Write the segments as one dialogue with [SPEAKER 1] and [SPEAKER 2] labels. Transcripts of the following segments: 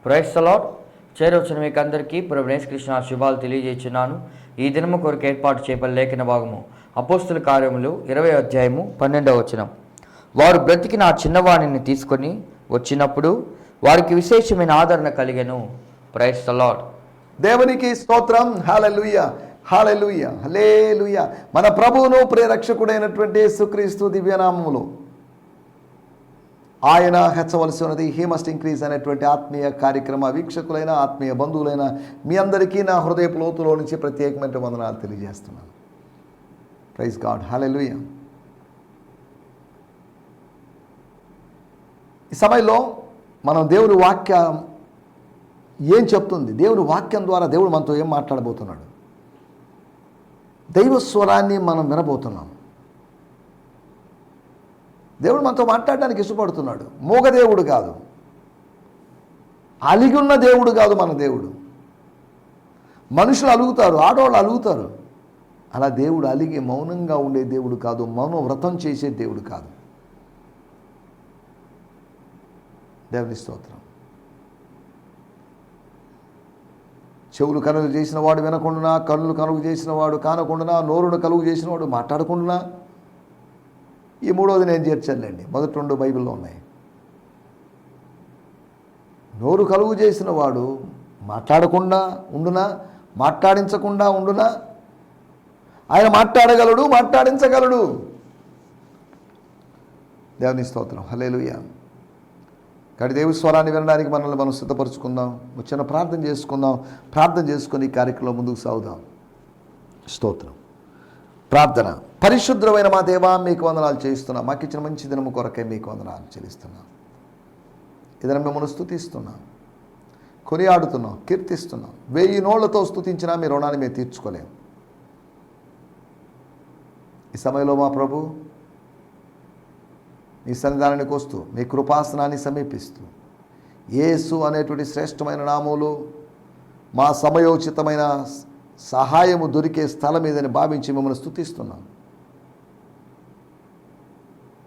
[SPEAKER 1] Praise the lord. చేరవచ్చిన మీకు అందరికీ ప్రభు యేసుక్రీస్తు శుభాలు తెలియజేస్తున్నాను. ఈ దినము కొరకు ఏర్పాటు చేయబడిన లేఖన భాగము అపోస్తుల కార్యములు 20వ అధ్యాయము 12వ వచనం. వారు బ్రతికిన ఆ చిన్నవాణిని తీసుకొని వచ్చినప్పుడు వారికి విశేషమైన ఆదరణ కలిగెను. Praise the lord.
[SPEAKER 2] దేవునికి స్తోత్రం. హల్లెలూయా, హల్లెలూయా, హల్లెలూయా. మన ప్రభువును ప్రియరక్షకుడైనటువంటి యేసుక్రీస్తు దివ్యనామములో ఆయన హెచ్చవలసి ఉన్నది. హీ మస్ట్ ఇంక్రీజ్ అనేటువంటి ఆత్మీయ కార్యక్రమ వీక్షకులైన ఆత్మీయ బంధువులైన మీ అందరికీ నా హృదయపు లోతులో నుంచి ప్రత్యేకమైన వందనాలు తెలియజేస్తున్నాను. ప్రైజ్ గాడ్, హల్లెలూయా. ఈ సమయంలో మనం దేవుని వాక్యం ఏం చెప్తుంది, దేవుని వాక్యం ద్వారా దేవుడు మనతో ఏం మాట్లాడబోతున్నాడు, దైవ స్వరాన్ని మనం వినబోతున్నాం. దేవుడు మనతో మాట్లాడడానికి ఇష్టపడుతున్నాడు. మూగదేవుడు కాదు, అలిగి ఉన్న దేవుడు కాదు మన దేవుడు. మనుషులు అలుగుతారు, ఆడవాళ్ళు అలుగుతారు. అలా దేవుడు అలిగి మౌనంగా ఉండే దేవుడు కాదు, మౌన వ్రతం చేసే దేవుడు కాదు. దేవుని స్తోత్రం. చెవులు కలుగు చేసిన వాడు వినకుండా, కళ్ళు కలుగు చేసిన వాడు కానకుండా, నోరును కలుగు చేసిన వాడు మాట్లాడకుండా. ఈ మూడోది నేను చేర్చాలండి. మొదటి రెండు బైబిల్లో ఉన్నాయి. నోరు కలుగు చేసిన వాడు మాట్లాడకుండా ఉండునా, మాట్లాడించకుండా ఉండునా? ఆయన మాట్లాడగలడు, మాట్లాడించగలడు. దేవుని స్తోత్రం, హల్లెలూయా. కాబట్టి దేవుని స్వరాన్ని వినడానికి మనల్ని మనం సిద్ధపరచుకుందాం. చిన్న ప్రార్థన చేసుకుందాం. ప్రార్థన చేసుకొని ఈ కార్యక్రమంలో ముందుకు సాగుదాం. స్తోత్రం. ప్రార్థన. పరిశుద్ధమైన మా దేవా, మీకు వందనాలు చేయిస్తున్నాం. మాకు ఇచ్చిన మంచి దినము కొరకే మీకు వందనాలు చెల్లిస్తున్నాం. ఇదన మిమ్మల్ని స్తుతిస్తున్నాం, కొనియాడుతున్నాం, కీర్తిస్తున్నాం. 1000 నోళ్లతో స్తుతించినా మీ రుణాన్ని మేము తీర్చుకోలేం. ఈ సమయంలో మా ప్రభు మీ సన్నిధానానికి వస్తూ, మీ కృపాసనాన్ని సమీపిస్తూ, యేసు అనేటువంటి శ్రేష్టమైన నామములో మా సమయోచితమైన సహాయము దొరికే స్థలం ఇదని భావించి మిమ్మల్ని స్తుతిస్తున్నాం.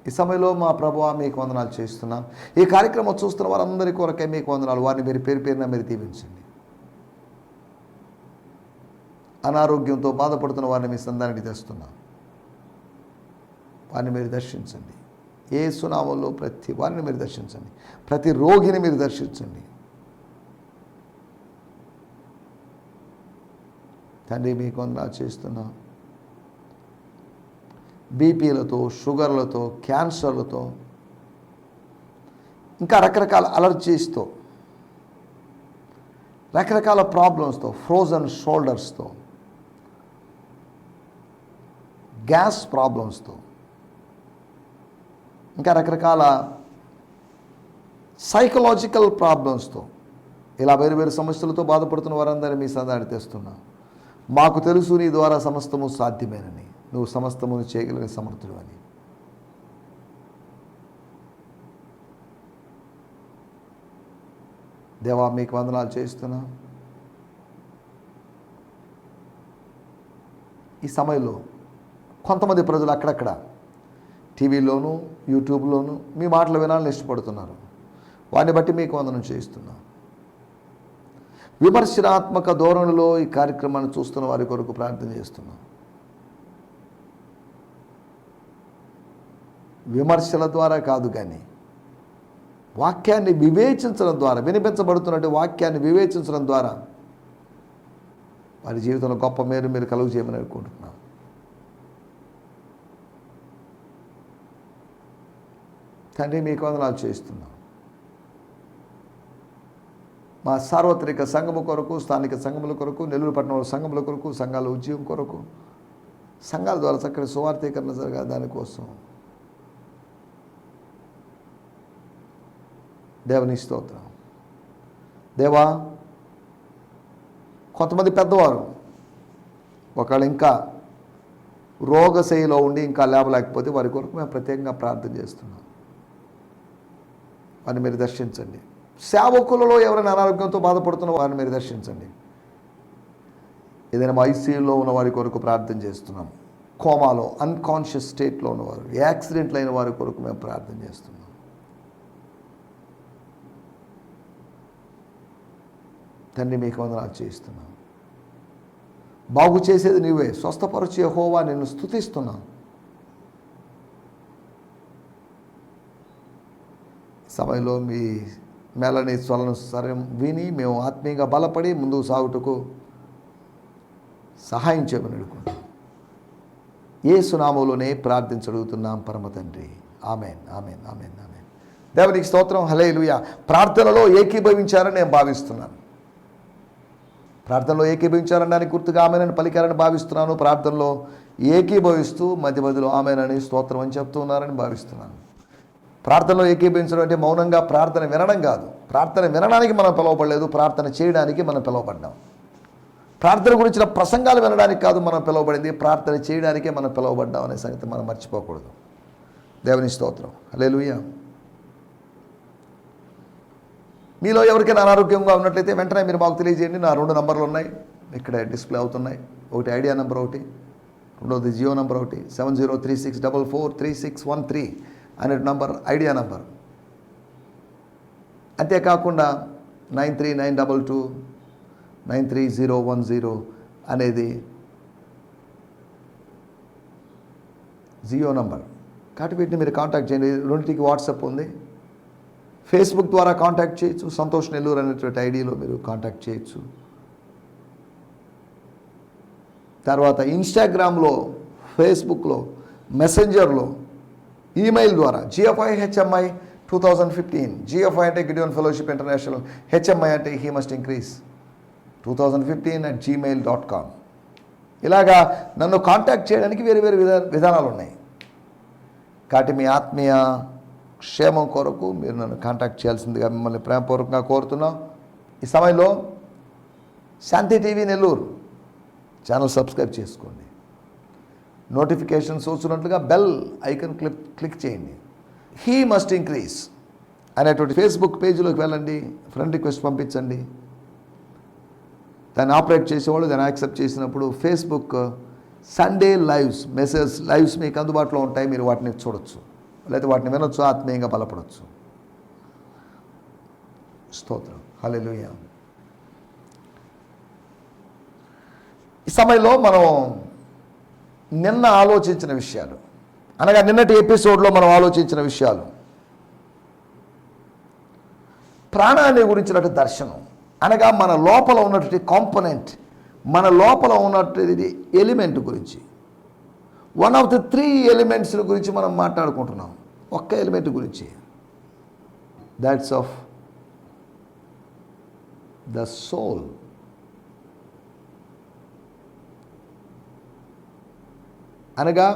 [SPEAKER 2] ఈ సమయంలో మా ప్రభువా మీకు వందనాలు చేస్తున్నాం. ఈ కార్యక్రమం చూస్తున్న వారందరి కొరకే మీకు వందనాలు. వారిని మీరు పేరు పేరున మీరు దీవించండి. అనారోగ్యంతో బాధపడుతున్న వారిని మీ సంధానానికి తెస్తున్నాం. వారిని మీరు దర్శించండి. యేసు నామములో ప్రతి వారిని మీరు దర్శించండి. ప్రతి రోగిని మీరు దర్శించండి. తండ్రి మీకు వందనాలు చేస్తున్నాం. బీపీలతో, షుగర్లతో, క్యాన్సర్లతో, ఇంకా రకరకాల అలర్జీస్తో, రకరకాల ప్రాబ్లమ్స్తో, ఫ్రోజన్ షోల్డర్స్తో, గ్యాస్ ప్రాబ్లమ్స్తో, ఇంకా రకరకాల సైకలాజికల్ ప్రాబ్లమ్స్తో, ఇలా వేరు వేరు సమస్యలతో బాధపడుతున్న వారందరినీ మీ సంధానానికి తెస్తున్నా. మాకు తెలుసు నీ ద్వారా సమస్తము సాధ్యమేనని, నువ్వు సమస్తమును చేయగలిగిన సమర్థుడు అని. దేవా మీకు వందనాలు చేస్తున్నా. ఈ సమయంలో కొంతమంది ప్రజలు అక్కడక్కడ టీవీలోను, యూట్యూబ్లోను మీ మాటలు వినాలని ఇష్టపడుతున్నారు. వాటిని బట్టి మీకు వందనం చేస్తున్నా. విమర్శనాత్మక ధోరణిలో ఈ కార్యక్రమాన్ని చూస్తున్న వారి కొరకు ప్రార్థన చేస్తున్నాం. విమర్శల ద్వారా కాదు, కానీ వాక్యాన్ని వివేచించడం ద్వారా, వినిపించబడుతున్నట్టు వాక్యాన్ని వివేచించడం ద్వారా వారి జీవితంలో గొప్ప మేలు మీరు కలుగు చేయమని అనుకుంటున్నాం. తండ్రి మీకు వందనాలు చేస్తున్నాం. మా సార్వత్రిక సంఘము కొరకు, స్థానిక సంఘముల కొరకు, నెల్లూరు పట్టణంలో సంఘముల కొరకు, సంఘాల ఉద్యోగం కొరకు, సంఘాల ద్వారా చక్కటి సువార్థీకరణ జరగాలి, దానికోసం దేవుని స్తోత్రం. దేవా, కొంతమంది పెద్దవారు ఒకళ్ళు ఇంకా రోగశైలిలో ఉండి ఇంకా లేవలేకపోతే వారి కొరకు మేము ప్రత్యేకంగా ప్రార్థన చేస్తున్నాం. వారిని మీరు దర్శించండి. సేవకులలో ఎవరైనా అనారోగ్యంతో బాధపడుతున్న వారిని మీరు దర్శించండి. ఏదైనా ఐసీయూలో ఉన్న వారి కొరకు ప్రార్థన చేస్తున్నాం. కోమాలో, అన్కాన్షియస్ స్టేట్లో ఉన్నవారు, యాక్సిడెంట్లు అయిన వారి కొరకు మేము ప్రార్థన చేస్తున్నాం. తండ్రి మీకు వందనాలు చేయిస్తున్నాను. బాగు చేసేది నీవే, స్వస్థపరచు యెహోవా, నిన్ను స్తుతిస్తున్నాను. సమయంలో మీ మేలని స్వలను సరం విని మేము ఆత్మీయంగా బలపడి ముందుకు సాగుటకు సహాయం చేయమని అడుగుతున్నాం. యేసు నామములోనే ప్రార్థించడుగుతున్నాం పరమ తండ్రి. ఆమేన్, ఆమేన్, ఆమేన్, ఆమేన్. దేవునికి స్తోత్రం. హల్లెలూయా. ప్రార్థనలో ఏకీభవించారని నేను భావిస్తున్నాను. ప్రార్థనలో ఏకీభవించారనడానికి గుర్తుగా ఆమెనని పలికారని భావిస్తున్నాను. ప్రార్థనలో ఏకీభవిస్తూ మధ్య మధ్యలో ఆమెనని స్తోత్రం అని చెప్తూ ఉన్నారని భావిస్తున్నాను. ప్రార్థనలో ఏకీభవించడం అంటే మౌనంగా ప్రార్థన వినడం కాదు. ప్రార్థన వినడానికి మనం పిలువబడలేదు, ప్రార్థన చేయడానికి మనం పిలువబడ్డాం. ప్రార్థన గురించిన ప్రసంగాలు వినడానికి కాదు మనం పిలువబడింది, ప్రార్థన చేయడానికే మనం పిలువబడ్డాం అనే సంగతి మనం మర్చిపోకూడదు. దేవుని స్తోత్రం. హల్లెలూయా. మీలో ఎవరికైనా అనారోగ్యంగా ఉన్నట్లయితే వెంటనే మీరు మాకు తెలియజేయండి. నా 2 నంబర్లు ఉన్నాయి, ఇక్కడే డిస్ప్లే అవుతున్నాయి. ఒకటి ఐడియా నెంబర్, ఒకటి రెండవది జియో నెంబర్, ఒకటి 7036443613 అనే నంబర్ ఐడియా నంబర్. అంతేకాకుండా 9392293010 అనేది జియో నంబర్. కాబట్టి వీటిని మీరు కాంటాక్ట్ చేయండి. రెండింటికి వాట్సాప్ ఉంది. ఫేస్బుక్ ద్వారా కాంటాక్ట్ చేయొచ్చు. సంతోష్ నెల్లూరు అనేటువంటి ఐడిలో మీరు కాంటాక్ట్ చేయొచ్చు. తర్వాత ఇన్స్టాగ్రామ్లో, ఫేస్బుక్లో, మెసెంజర్లో, ఈమెయిల్ ద్వారా GFI HMI 2015. GFI అంటే గిడియోన్ ఫెలోషిప్ ఇంటర్నేషనల్, HMI అంటే హీ మస్ట్ ఇంక్రీజ్ 2015@gmail.com. ఇలాగా నన్ను కాంటాక్ట్ చేయడానికి వేరు వేరు విధానాలు ఉన్నాయి. కాబట్టి మీ ఆత్మీయ క్షేమం కొరకు మీరు నన్ను కాంటాక్ట్ చేయాల్సిందిగా మిమ్మల్ని ప్రేమపూర్వకంగా కోరుతున్నాం. ఈ సమయంలో శాంతి టీవీ నెల్లూరు ఛానల్ సబ్స్క్రైబ్ చేసుకోండి. నోటిఫికేషన్స్ వచ్చినట్లుగా బెల్ ఐకన్ క్లిక్ చేయండి. హీ మస్ట్ ఇంక్రీజ్ అనేటువంటి ఫేస్బుక్ పేజీలోకి వెళ్ళండి, ఫ్రెండ్ రిక్వెస్ట్ పంపించండి. దాన్ని ఆపరేట్ చేసేవాళ్ళు దాన్ని యాక్సెప్ట్ చేసినప్పుడు ఫేస్బుక్ సండే మెసేజ్ లైవ్స్ మీకు అందుబాటులో ఉంటాయి. మీరు వాటిని చూడొచ్చు, లేకపోతే వాటిని వినొచ్చు, ఆత్మీయంగా బలపడవచ్చు. స్తోత్రం. హల్లెలూయా. ఈ సమయంలో మనం నిన్న ఆలోచించిన విషయాలు, అనగా నిన్నటి ఎపిసోడ్లో మనం ఆలోచించిన విషయాలు, ప్రాణాన్ని గురించినటువంటి దర్శనం, అనగా మన లోపల ఉన్నటువంటి కాంపోనెంట్, మన లోపల ఉన్నటువంటి ఎలిమెంట్ గురించి, 1 of the 3 ఎలిమెంట్స్ గురించి మనం మాట్లాడుకుంటున్నాం. ఒక్క ఎలిమెంట్ గురించి, దాట్స్ ఆఫ్ ద సోల్. అనగా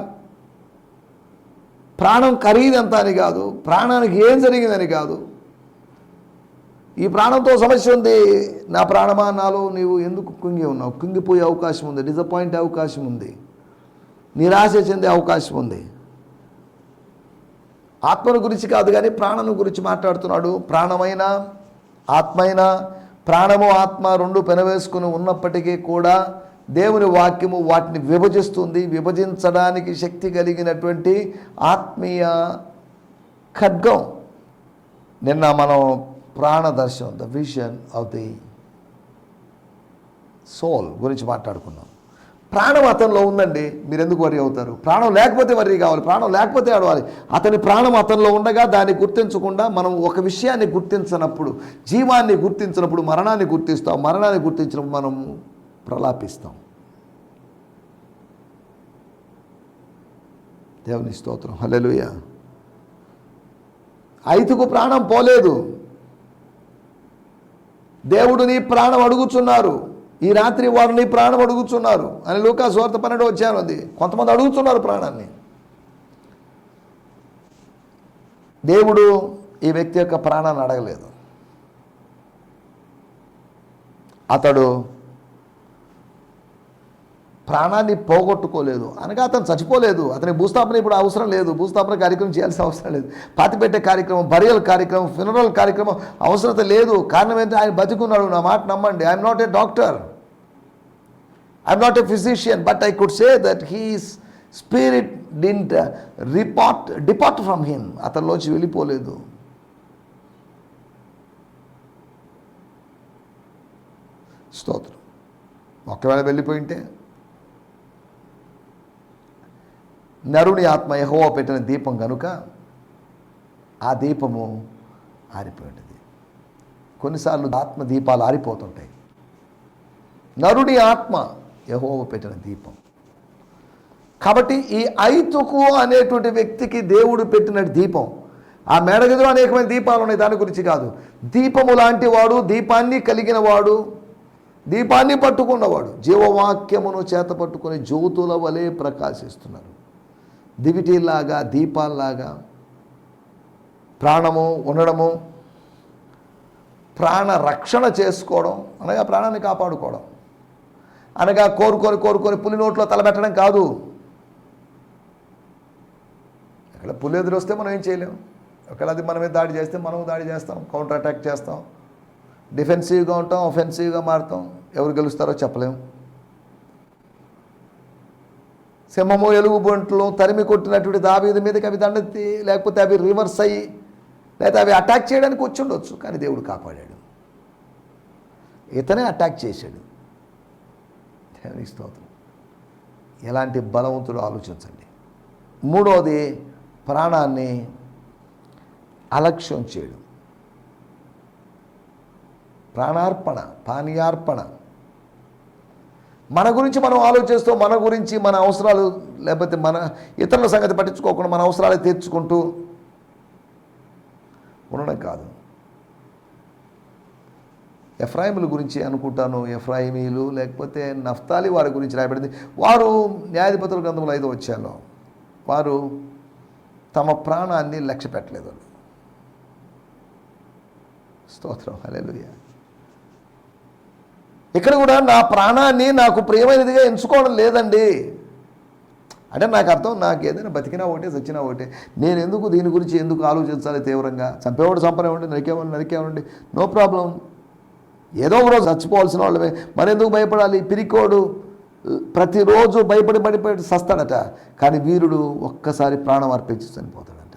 [SPEAKER 2] ప్రాణం ఖరీదంత అని కాదు, ప్రాణానికి ఏం జరిగిందని కాదు. ఈ ప్రాణంతో సమస్య ఉంది, నా ప్రాణమా నాలో నీవు ఎందుకు కుంగి ఉన్నావు? కుంగిపోయే అవకాశం ఉంది, డిసప్పాయింట్ అయ్యే అవకాశం ఉంది, నిరాశ చెందే అవకాశం ఉంది. ఆత్మను గురించి కాదు కానీ ప్రాణం గురించి మాట్లాడుతున్నాడు. ప్రాణమైన ఆత్మైన, ప్రాణము ఆత్మ రెండు పెనవేసుకుని ఉన్నప్పటికీ కూడా దేవుని వాక్యము వాటిని విభజిస్తుంది. విభజించడానికి శక్తి కలిగినటువంటి ఆత్మీయ ఖడ్గం. నిన్న మనం ప్రాణదర్శనం, the vision of the soul గురించి మాట్లాడుకున్నాం. ప్రాణం అతనిలో ఉందండి, మీరు ఎందుకు వర్రీ అవుతారు? ప్రాణం లేకపోతే వర్రీ కావాలి, ప్రాణం లేకపోతే ఆడవాలి. అతని ప్రాణం అతనిలో ఉండగా దాన్ని గుర్తించకుండా మనం ఒక విషయాన్ని గుర్తించినప్పుడు, జీవాన్ని గుర్తించినప్పుడు మరణాన్ని గుర్తిస్తాం, మరణాన్ని గుర్తించినప్పుడు మనం ప్రలాపిస్తాం. దేవుని స్తోత్రం. హల్లెలూయా. ఐతుకు ప్రాణం పోలేదు, దేవుడు నీ ప్రాణం అడుగుచున్నారు, ఈ రాత్రి వారు నీ ప్రాణం అడుగుచున్నారు అని లూకా సువార్త 12వ అధ్యాయం ఉంది. కొంతమంది అడుగుతున్నారు ప్రాణాన్ని. దేవుడు ఈ వ్యక్తి యొక్క ప్రాణాన్ని అడగలేదు. అతడు ప్రాణాన్ని పోగొట్టుకోలేదు అనగా అతను చచ్చిపోలేదు. అతని భూస్థాపన ఇప్పుడు అవసరం లేదు, భూస్థాపన కార్యక్రమం చేయాల్సిన అవసరం లేదు, పాతిపెట్టే కార్యక్రమం, బరియల్ కార్యక్రమం, ఫ్యూనరల్ కార్యక్రమం అవసరత లేదు. కారణం ఏంటంటే ఆయన బతికున్నాడు. నా మాట నమ్మండి. I'm not a doctor, I'm not a physician, but I could say that his spirit didn't depart from him. అతనిలోంచి వెళ్ళిపోలేదు. స్తోత్రం. ఒకవేళ వెళ్ళిపోయింటే నరుని ఆత్మ యెహోవా పెట్టిన దీపం కనుక ఆ దీపము ఆరిపోయింది. కొన్నిసార్లు ఆత్మ దీపాలు ఆరిపోతుంటాయి. నరుని ఆత్మ యెహోవా పెట్టిన దీపం. కాబట్టి ఈ ఐతుకు అనేటువంటి వ్యక్తికి దేవుడు పెట్టిన దీపం, ఆ మేడగదిలో అనేకమైన దీపాలు ఉన్నాయి, దాని గురించి కాదు. దీపము లాంటి వాడు, దీపాన్ని కలిగిన వాడు, దీపాన్ని పట్టుకున్నవాడు, జీవవాక్యమును చేత పట్టుకుని జ్యోతుల వలె ప్రకాశిస్తున్నారు. దివిటీల్లాగా, దీపాల్లాగా ప్రాణము ఉండడము, ప్రాణ రక్షణ చేసుకోవడం అనగా ప్రాణాన్ని కాపాడుకోవడం అనగా కోరుకొని పులి నోట్లో తలబెట్టడం కాదు. అక్కడ పులి ఎదురొస్తే మనం ఏం చేయలేము. ఒకవేళ అది మనమే దాడి చేస్తే మనం దాడి చేస్తాం, కౌంటర్ అటాక్ చేస్తాం, డిఫెన్సివ్గా ఉంటాం, ఆఫెన్సివ్గా మారుతాం. ఎవరు గెలుస్తారో చెప్పలేము. సింహము ఎలుగుబంట్లు తరిమి కొట్టినటువంటి దావీదు మీదకి అవి దండెత్తి, లేకపోతే అవి రివర్స్ అయ్యి, లేకపోతే అవి అటాక్ చేయడానికి వచ్చి ఉండొచ్చు, కానీ దేవుడు కాపాడాడు. ఇతనే అటాక్ చేశాడు. దేవునికి స్తోత్రం. ఎలాంటి బలవంతుడు ఆలోచించండి. మూడవది, ప్రాణాన్ని అలక్ష్యం చేయడం. ప్రాణార్పణ, పానీయార్పణ. మన గురించి మనం ఆలోచిస్తూ, మన గురించి మన అవసరాలు, లేకపోతే మన ఇతరుల సంగతి పట్టించుకోకుండా మన అవసరాలు తీర్చుకుంటూ ఉండడం కాదు. ఎఫ్రాయిముల గురించి అనుకుంటాను. ఎఫ్రాయిమీలు లేకపోతే నఫ్తాలి వారి గురించి రాయబడింది. వారు న్యాయాధిపతుల గ్రంథంలో 5వ అధ్యాయంలో వారు తమ ప్రాణాన్ని లక్ష్య పెట్టలేదు. స్తోత్రం, హల్లెలూయా. ఇక్కడ కూడా నా ప్రాణాన్ని నాకు ప్రియమైనదిగా ఎంచుకోవడం లేదండి. అంటే నాకు అర్థం, నాకు ఏదైనా బతికినా ఒకటే, చచ్చినా ఒకటే. నేను ఎందుకు దీని గురించి ఎందుకు ఆలోచించాలి తీవ్రంగా? చంపేవాడు చంపనివ్వండి, నరికేవాడిని, నో ప్రాబ్లం. ఏదో ఒక రోజు చచ్చిపోవాల్సిన వాళ్ళమే, మరెందుకు భయపడాలి? పిరికోడు ప్రతిరోజు భయపడి సస్తాడట, కానీ వీరుడు ఒక్కసారి ప్రాణం అర్పించి చనిపోతాడట.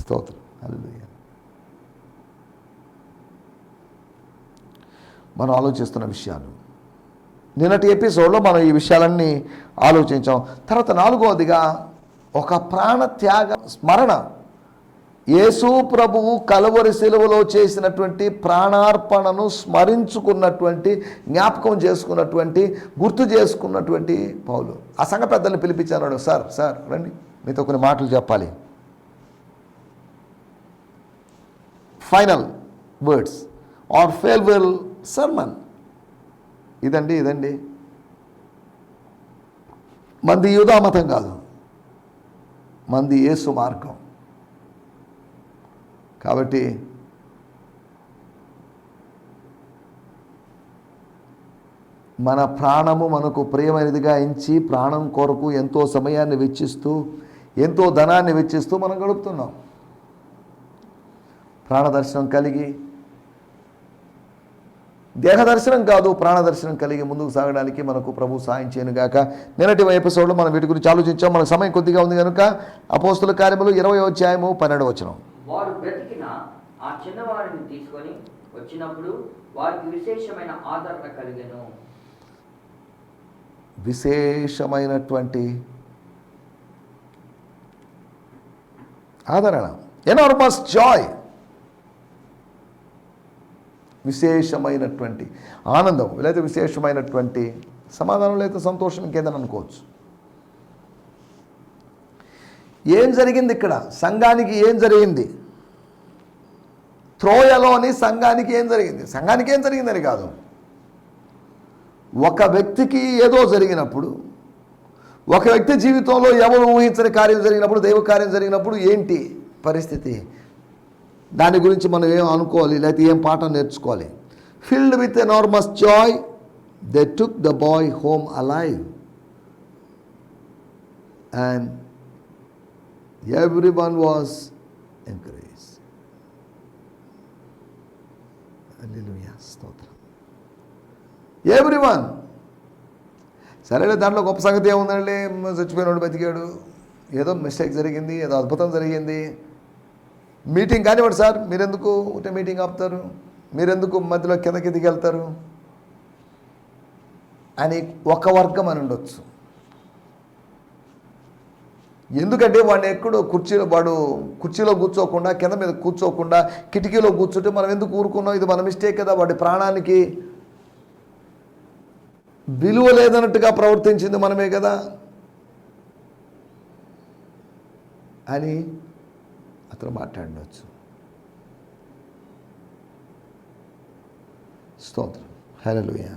[SPEAKER 2] స్తోత్రం, హల్లెలూయా. మనం ఆలోచిస్తున్న విషయాలు, నిన్నటి ఎపిసోడ్లో మనం ఈ విషయాలన్నీ ఆలోచించాం. తర్వాత 4వదిగా ఒక ప్రాణత్యాగ స్మరణ. యేసు ప్రభువు కలువరి శిలువలో చేసినటువంటి ప్రాణార్పణను స్మరించుకున్నటువంటి, జ్ఞాపకం చేసుకున్నటువంటి, గుర్తు చేసుకున్నటువంటి పౌలు ఆ సంఘ పెద్దల్ని పిలిపించాడు. సార్ రండి, మీతో కొన్ని మాటలు చెప్పాలి. Final words or farewell sermon. ఇదండి మంది యూదా మతం కాదు, మంది యేసు మార్గం. కాబట్టి మన ప్రాణము మనకు ప్రియమైనదిగా ఎంచి, ప్రాణం కొరకు ఎంతో సమయాన్ని వెచ్చిస్తూ, ఎంతో ధనాన్ని వెచ్చిస్తూ మనం గడుపుతున్నాం. ప్రాణదర్శనం కలిగి, దేహదర్శనం కాదు, ప్రాణదర్శనం కలిగి ముందుకు సాగడానికి మనకు ప్రభు సాయం చేయనుగాక. నిన్నటి ఎపిసోడ్లో మనం వీటి గురించి ఆలోచించాం. మనకు సమయం కొద్దిగా ఉంది కనుక అపోస్తుల కార్యములు 20వ అధ్యాయము 12వ వచనం.
[SPEAKER 1] వారు బ్రతికిన ఆ చిన్నవారిని తీసుకొని వచ్చినప్పుడు వారికి విశేషమైన ఆదరణ కలిగెను.
[SPEAKER 2] విశేషమైనటువంటి ఆదరణ, ఎనార్మస్ జాయ్. విశేషమైనటువంటి ఆనందం, లేకపోతే విశేషమైనటువంటి సమాధానం, లేకపోతే సంతోషం, ఇంకేదని అనుకోవచ్చు. ఏం జరిగింది ఇక్కడ? సంఘానికి ఏం జరిగింది? త్రోయలోని సంఘానికి ఏం జరిగింది? సంఘానికి ఏం జరిగిందని కాదు, ఒక వ్యక్తికి ఏదో జరిగినప్పుడు, ఒక వ్యక్తి జీవితంలో ఎవరు ఊహించని కార్యం జరిగినప్పుడు, దైవ కార్యం జరిగినప్పుడు ఏంటి పరిస్థితి, దాని గురించి మనం ఏం అనుకోవాలి, లేకపోతే ఏం పాఠం నేర్చుకోవాలి. Filled with enormous Joy they took the boy home alive and everyone was encouraged. Hallelujah, స్తోత్రం. Everyone. సరేలే, దాంట్లో గొప్ప సంగతి ఏముందండి, చచ్చిపోయినోడు బతికాడు, ఏదో మిస్టేక్ జరిగింది, ఏదో అద్భుతం జరిగింది. మీటింగ్ కానివ్వండి సార్, మీరెందుకు ఉంటే మీటింగ్ ఆపుతారు? మీరెందుకు మధ్యలో కిందకి దిగెళ్తారు అని ఒక వర్గం అని ఉండొచ్చు. ఎందుకంటే వాడిని ఎక్కడో వాడు కుర్చీలో కూర్చోకుండా, కింద మీద కూర్చోకుండా కిటికీలో కూర్చుంటే మనం ఎందుకు ఊరుకున్నాం, ఇది మన మిస్టేక్ కదా, వాడి ప్రాణానికి విలువ లేదన్నట్టుగా ప్రవర్తించింది మనమే కదా అని అతను మాట్లాడవచ్చు. స్తోత్రం, హల్లెలూయా.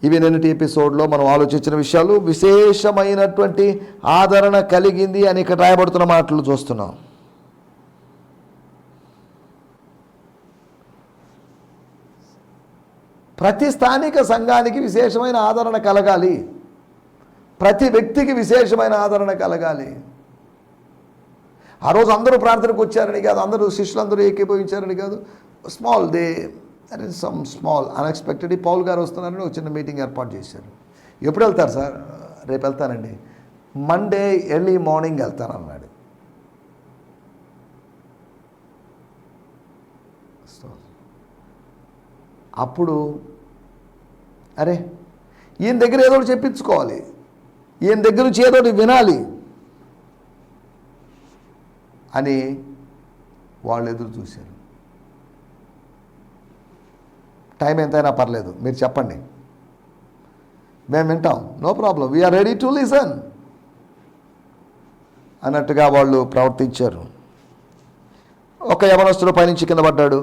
[SPEAKER 2] ఇవి నిన్నటి ఎపిసోడ్లో మనం ఆలోచించిన విషయాలు. విశేషమైనటువంటి ఆదరణ కలిగింది అని ఇక్కడ రాయబడుతున్న మాటలు చూస్తున్నాం. ప్రతి స్థానిక సంఘానికి విశేషమైన ఆదరణ కలగాలి, ప్రతి వ్యక్తికి విశేషమైన ఆదరణ కలగాలి. ఆ రోజు అందరూ ప్రార్థనకు వచ్చారని కాదు, అందరూ శిష్యులందరూ ఏకీభవించారని కాదు. Small they some small unexpected Paul గారు వస్తున్నారని ఒక చిన్న మీటింగ్ ఏర్పాటు చేశారు. ఎప్పుడు వెళ్తారు సార్? రేపు వెళ్తానండి, మండే ఎర్లీ మార్నింగ్ వెళ్తానన్నాడు. అప్పుడు అరే ఈయన దగ్గర ఏదో ఒకటి చెప్పించుకోవాలి, ఈయన దగ్గర నుంచి ఏదో ఒకటి వినాలి అని వాళ్ళు ఎదురు చూశారు. టైం ఎంతైనా పర్లేదు, మీరు చెప్పండి, మేము వింటాం, no problem, we are ready to listen అన్నట్టుగా వాళ్ళు ప్రవర్తించారు. ఒక యవనస్తుడు పైనుంచి కింద పడ్డాడు.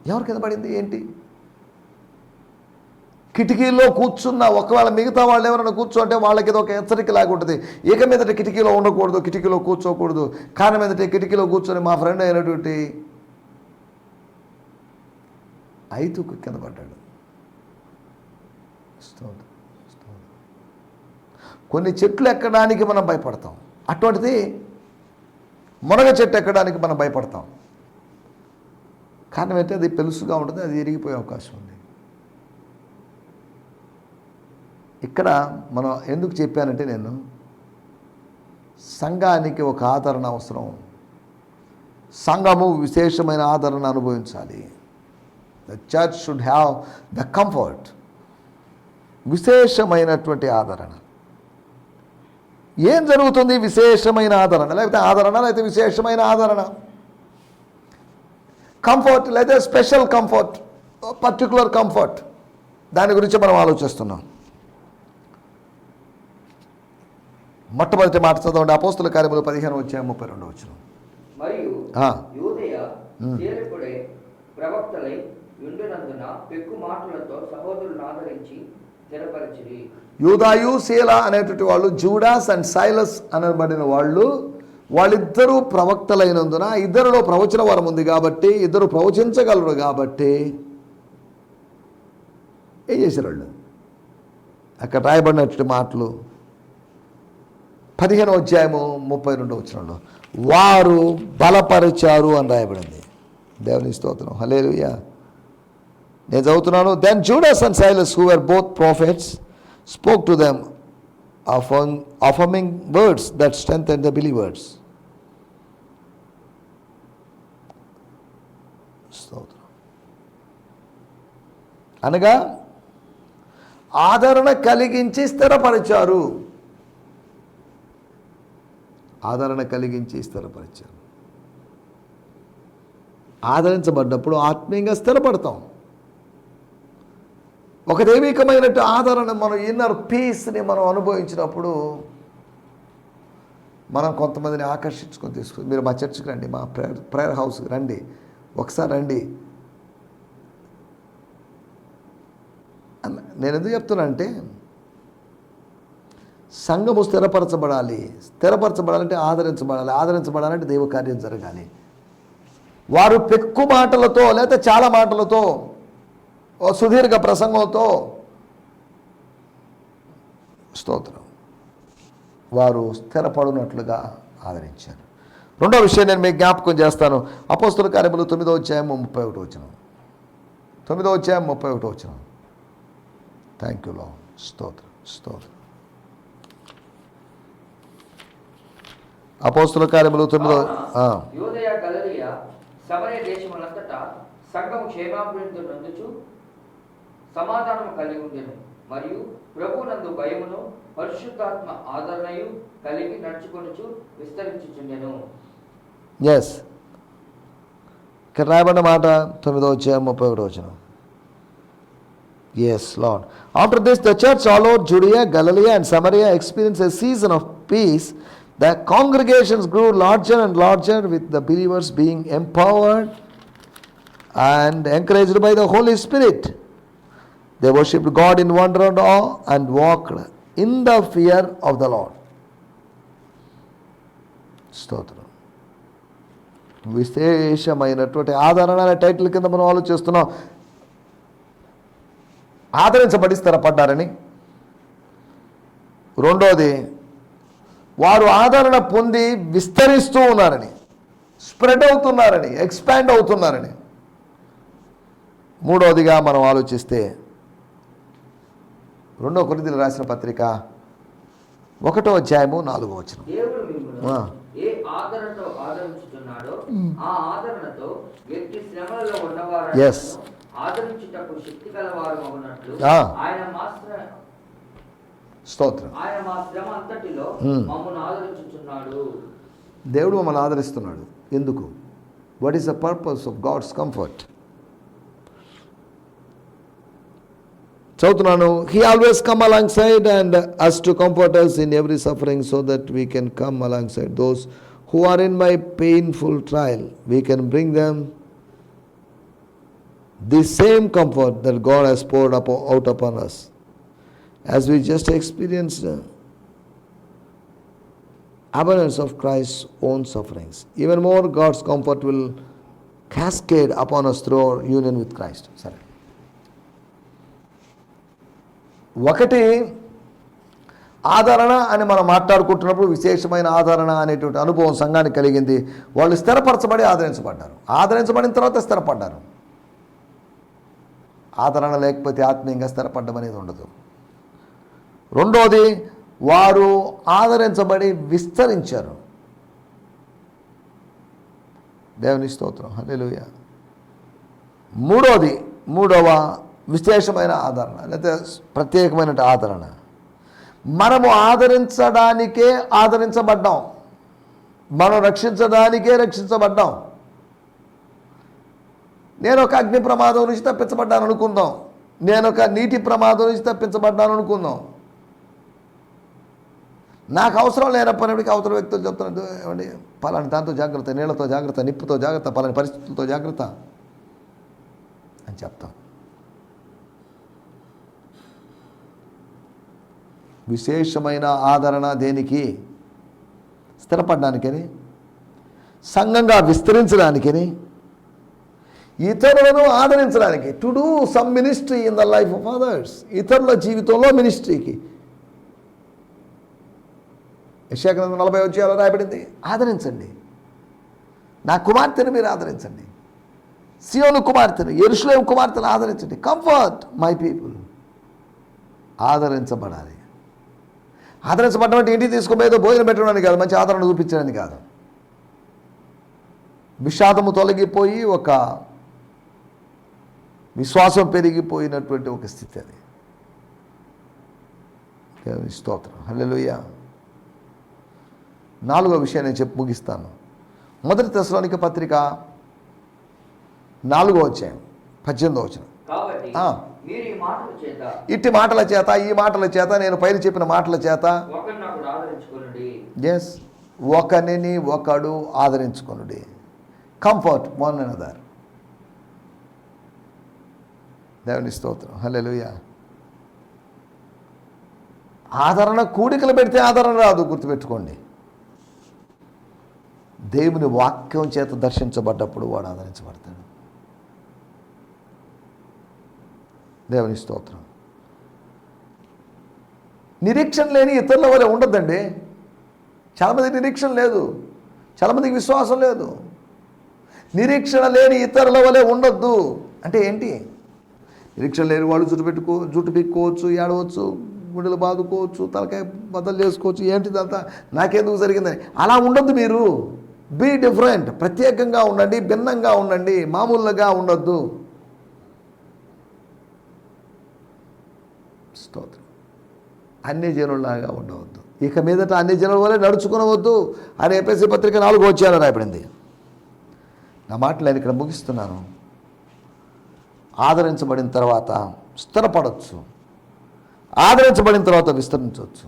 [SPEAKER 2] ఎవరు కింద పడింది ఏంటి? కిటికీలో కూర్చున్న ఒకవేళ మిగతా వాళ్ళు ఎవరైనా కూర్చోంటే వాళ్ళకి ఏదో ఒక హెచ్చరిక లాగా ఉంటుంది. ఇక మీదట కిటికీలో ఉండకూడదు, కిటికీలో కూర్చోకూడదు. కారణం ఏంటంటే కిటికీలో కూర్చొని మా ఫ్రెండ్ అయినటువంటి ఐతుకు కింద పడ్డాడు. కొన్ని చెట్లు ఎక్కడానికి మనం భయపడతాం, అటువంటిది మునగ చెట్టు ఎక్కడానికి మనం భయపడతాం. కారణం ఏంటంటే అది పెలుసుగా ఉంటుంది, అది ఇరిగిపోయే అవకాశం ఉంది. ఇక్కడ మనం ఎందుకు చెప్పానంటే, నేను సంఘానికి ఒక ఆదరణ అవసరం, సంఘము విశేషమైన ఆదరణ అనుభవించాలి. The church should have the comfort, విశేషమైనటువంటి ఆదరణ. ఏం జరుగుతుంది? విశేషమైన ఆదరణ, లేకపోతే ఆదరణ, లేకపోతే విశేషమైన ఆదరణ. కంఫర్ట్ లేదా స్పెషల్ కంఫర్ట్, పర్టికులర్ కంఫర్ట్, దాని గురించి మనం ఆలోచిస్తున్నాం. మొట్టమొదటి మాట చదవండి, అపోస్తుల కార్యములు 15:32.
[SPEAKER 3] మరియు యూదయ చేరుకుడే ప్రవక్తలై యుండునందున పెక్కు మాటలతో సహోదరులను ఆదరించి స్థిరపరిచిరి.
[SPEAKER 2] యూదాయు శీల అనేటువంటి వాళ్ళు, జూడాస్ అండ్ సైలస్ అనబడిన వాళ్ళు, వాళ్ళిద్దరూ ప్రవక్తలైనందున, ఇద్దరిలో ప్రవచన వరం ఉంది కాబట్టి, ఇద్దరు ప్రవచించగలరు కాబట్టి ఏం చేశారు వాళ్ళు? అక్కడ రాయబడినటువంటి మాటలు 15:32 వారు బలపరిచారు అని రాయబడింది. దేవుని స్తోత్రం, హల్లెలూయా. నేను చదువుతున్నాను. Then Judas and Silas, who were both prophets, spoke to them affirming words that strengthen the believers. స్తోత్రం. అనగా ఆదరణ కలిగించి స్థిరపరిచారు, ఆదరణ కలిగించి స్థిరపరిచారు. ఆదరించబడ్డప్పుడు ఆత్మీయంగా స్థిరపడతాం. ఒక దైవికమైనట్టు ఆదరణ, మనం ఇన్నర్ పీస్ని మనం అనుభవించినప్పుడు మనం కొంతమందిని ఆకర్షించుకొని తీసుకుని, మీరు మా చర్చికి రండి, మా ప్రేయర్ హౌస్కి రండి, ఒకసారి రండి. నేను ఎందుకు చెప్తున్నా అంటే, సంఘము స్థిరపరచబడాలంటే ఆదరించబడాలంటే దైవ కార్యం జరగాలి. వారు పెక్కు మాటలతో లేకపోతే చాలా మాటలతో, సుదీర్ఘ ప్రసంగంతో, స్తోత్రం, వారు స్థిరపడినట్లుగా ఆదరించారు. రెండో విషయం నేను మీకు జ్ఞాపకం చేస్తాను. అపోస్తుల కార్యములు 9:31. 9:31. Thank you lord. స్తోత్రం, స్తోత్రం. అపోస్తుల కార్యములు 9.
[SPEAKER 3] యూదయ, గలిలయ, సమరయ దేశములంతటా సంఘము క్షేమాభివృద్ధి నందుచు సమాధానము కలిగి ఉండెను. మరియు ప్రభునందు భయమును పరిశుద్ధాత్మ ఆదరణయు కలిగి నడుచుకొనుచు విస్తరించుచుండెను.
[SPEAKER 2] ఎస్, ఇక్కడ రాయబడిన మాట 9వ అధ్యాయం 31వ వచనం. Yes, Lord. After this, the church all over Judea, Galilee, and Samaria experienced a season of peace. The congregations grew larger and larger, with the believers being empowered and encouraged by the Holy Spirit. They worshipped God in wonder and awe and walked in the fear of the Lord. స్తోత్రం. విశేషమైనటువంటి ఆదరణ అనే title కింద మనం ఆలోచిస్తున్నాం. ఆదరించబడి స్థిరపడ్డారని. రెండోది, వారు ఆదరణ పొంది విస్తరిస్తూ ఉన్నారని, స్ప్రెడ్ అవుతున్నారని, ఎక్స్పాండ్ అవుతున్నారని. మూడవదిగా మనం ఆలోచిస్తే 2 కొరింథీయులకు రాసిన పత్రిక 1వ అధ్యాయము 4వ వచనం.
[SPEAKER 3] దేవుడు మిమ్మును ఏ ఆదరణతో ఆదరించుచున్నాడో ఆ ఆదరణతో వ్యక్తి శ్రమలలో ఉన్నవారు ఆదరించుటకు శక్తి గలవారు అవునట్లు ఆయన మా శ్రమ అంతటిలో మమ్మల్ని ఆదరించుచున్నాడు.
[SPEAKER 2] దేవుడు మమ్మల్ని ఆదరిస్తున్నాడు. ఎందుకు? What is the purpose of God's comfort? చదువుతున్నాను. He always come alongside and us to comfort us in every suffering so that we can come alongside those who are in my painful trial. We can bring them the same comfort that God has poured out upon us as we just experienced abundance of Christ's own sufferings. Even more, God's comfort will cascade upon us through our union with Christ. Sorry. ఒకటి, ఆదరణ అని మనం మాట్లాడుకుంటున్నప్పుడు విశేషమైన ఆదరణ అనేటువంటి అనుభవం సంఘానికి కలిగింది. వాళ్ళు స్థిరపరచబడి ఆదరించబడ్డారు. ఆదరించబడిన తర్వాత స్థిరపడ్డారు. ఆదరణ లేకపోతే ఆత్మీయంగా స్థిరపడ్డం అనేది ఉండదు. రెండోది, వారు ఆదరించబడి విస్తరించారు. దేవుని స్తోత్రం, హల్లెలూయా. మూడవ విశేషమైన ఆదరణ లేదా ప్రత్యేకమైన ఆదరణ, మనము ఆదరించడానికే ఆదరించబడ్డాం, మనం రక్షించడానికే రక్షించబడ్డాం. నేను ఒక అగ్ని ప్రమాదం నుంచి తప్పించబడ్డాను అనుకుందాం, నేను ఒక నీటి ప్రమాదం నుంచి తప్పించబడ్డాను అనుకుందాం. నాకు అవసరం లేనప్పటికీ అవతల వ్యక్తులు చెప్తున్నారు, ఏమండి పలాని దాంతో జాగ్రత్త, నీళ్లతో జాగ్రత్త, నిప్పుతో జాగ్రత్త, పలాని పరిస్థితులతో జాగ్రత్త అని చెప్తాం. విశేషమైన ఆదరణ దేనికి? స్థిరపడడానికని, సంఘంగా విస్తరించడానికని, ఇతరులను ఆదరించడానికి. To do some ministry in the life of others. ఇతరుల జీవితంలో మినిస్ట్రీకి. యెషయా 40 అధ్యాయంలో రాయబడింది, ఆదరించండి, నా కుమార్తెను మీరు ఆదరించండి, సియోను కుమార్తెను, యెరూషలేము కుమార్తెను ఆదరించండి. Comfort my people. ఆదరించబడాలి. ఆదరించబడడం అంటే ఇంటికి తీసుకుపోయేదో భోజనం పెట్టడానికి కాదు, మంచి ఆదరణ చూపించడానికి కాదు. విషాదము తొలగిపోయి ఒక విశ్వాసం పెరిగిపోయినటువంటి ఒక స్థితి అది. దేవుని స్తోత్రం, హల్లెలూయా. 4వ విషయం నేను చెప్పి ముగిస్తాను. 1 తెస్సలోనిక పత్రిక 4వ అధ్యాయం 18వ వచనం. ఇట్టి మాటల చేత, ఈ మాటల చేత, నేను పైన చెప్పిన మాటల చేత, ఎస్, ఒకరిని ఒకడు ఆదరించుకొనుడి. Comfort one another. దేవుని స్తోత్రం, హల్లెలూయా. ఆదరణ కూడికలు పెడితే ఆదరణ రాదు, గుర్తుపెట్టుకోండి. దేవుని వాక్యం చేత దర్శించబడ్డప్పుడు వాడు ఆదరించబడతాడు. దేవుని స్తోత్రం. నిరీక్షణ లేని ఇతరుల వల్ల ఉండద్దండి. చాలామందికి నిరీక్షణ లేదు, చాలామందికి విశ్వాసం లేదు. నిరీక్షణ లేని ఇతరుల వలె ఉండొద్దు అంటే ఏంటి? నిరీక్షణ లేని వాళ్ళు జుట్టు పిక్కోవచ్చు, ఏడవచ్చు, గుండెలు బాదుకోవచ్చు, తలకాయ బద్దలు చేసుకోవచ్చు. ఏంటిదంతా నాకెందుకు జరిగిందని అలా ఉండొద్దు. మీరు బీ డిఫరెంట్, ప్రత్యేకంగా ఉండండి, భిన్నంగా ఉండండి, మామూలుగా ఉండొద్దు. స్తోత్రం. అన్ని జనుల్లాగా ఉండవద్దు, ఇక మీదట అన్ని జనుల వల్లే నడుచుకునవద్దు అని ఎఫెసీ పత్రిక 4వ అధ్యాయంలో రాయబడింది. నా మాటలు నేను ఇక్కడ ముగిస్తున్నాను. ఆదరించబడిన తర్వాత స్థిరపడవచ్చు, ఆదరించబడిన తర్వాత విస్తరించవచ్చు,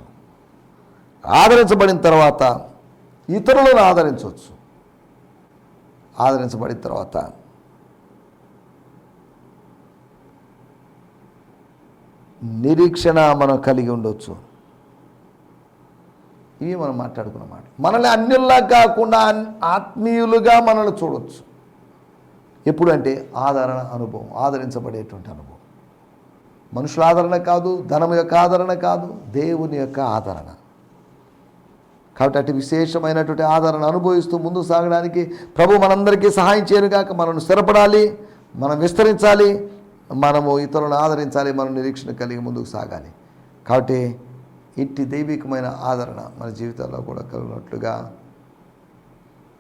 [SPEAKER 2] ఆదరించబడిన తర్వాత ఇతరులను ఆదరించవచ్చు, ఆదరించబడిన తర్వాత నిరీక్షణ మనం కలిగి ఉండవచ్చు. ఇవి మనం మాట్లాడుకున్న మాట. మనల్ని అన్యుల్లా కాకుండా ఆత్మీయులుగా మనల్ని చూడవచ్చు. ఎప్పుడంటే ఆదరణ అనుభవం, ఆదరించబడేటువంటి అనుభవం. మనుషుల ఆదరణ కాదు, ధనం యొక్క ఆదరణ కాదు, దేవుని యొక్క ఆదరణ. కాబట్టి అటు విశేషమైనటువంటి ఆదరణ అనుభవిస్తూ ముందుకు సాగడానికి ప్రభు మనందరికీ సహాయం చేయనుగాక. మనం స్థిరపడాలి, మనం విస్తరించాలి, మనము ఇతరులను ఆదరించాలి, మనం నిరీక్షణ కలిగి ముందుకు సాగాలి. కాబట్టి ఇట్టి దైవికమైన ఆదరణ మన జీవితాల్లో కూడా కలిగినట్లుగా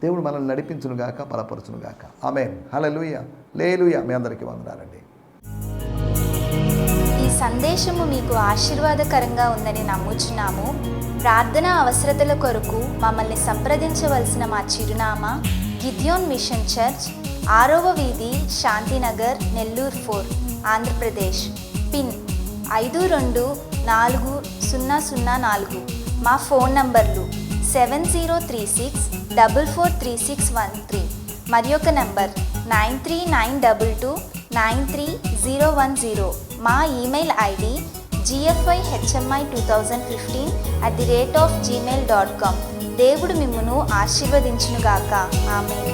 [SPEAKER 2] దేవుడు మనల్ని నడిపించునుగాక, బలపరచునుగాక. ఆమేన్. హల్లెలూయా, లేలుయా. మీ అందరికీ వందనాలండి.
[SPEAKER 4] ఈ సందేశము మీకు ఆశీర్వాదకరంగా ఉందని నమ్ముచున్నాము. ప్రార్థన అవసరతల కొరకు మమ్మల్ని సంప్రదించవలసిన మా చిరునామా గిద్యోన్ మిషన్ చర్చ్, 6వ వీధి, శాంతినగర్, నెల్లూరు 4, ఆంధ్రప్రదేశ్. పిన్ 524004. మా ఫోన్ నంబర్లు 7036443613 మరి ఒక నంబర్ 9392293010. మా ఈమెయిల్ ఐడి gfihmi2015@gmail.com. దేవుడు మిమ్మును ఆశీర్వదించునుగాక. ఆమేన్.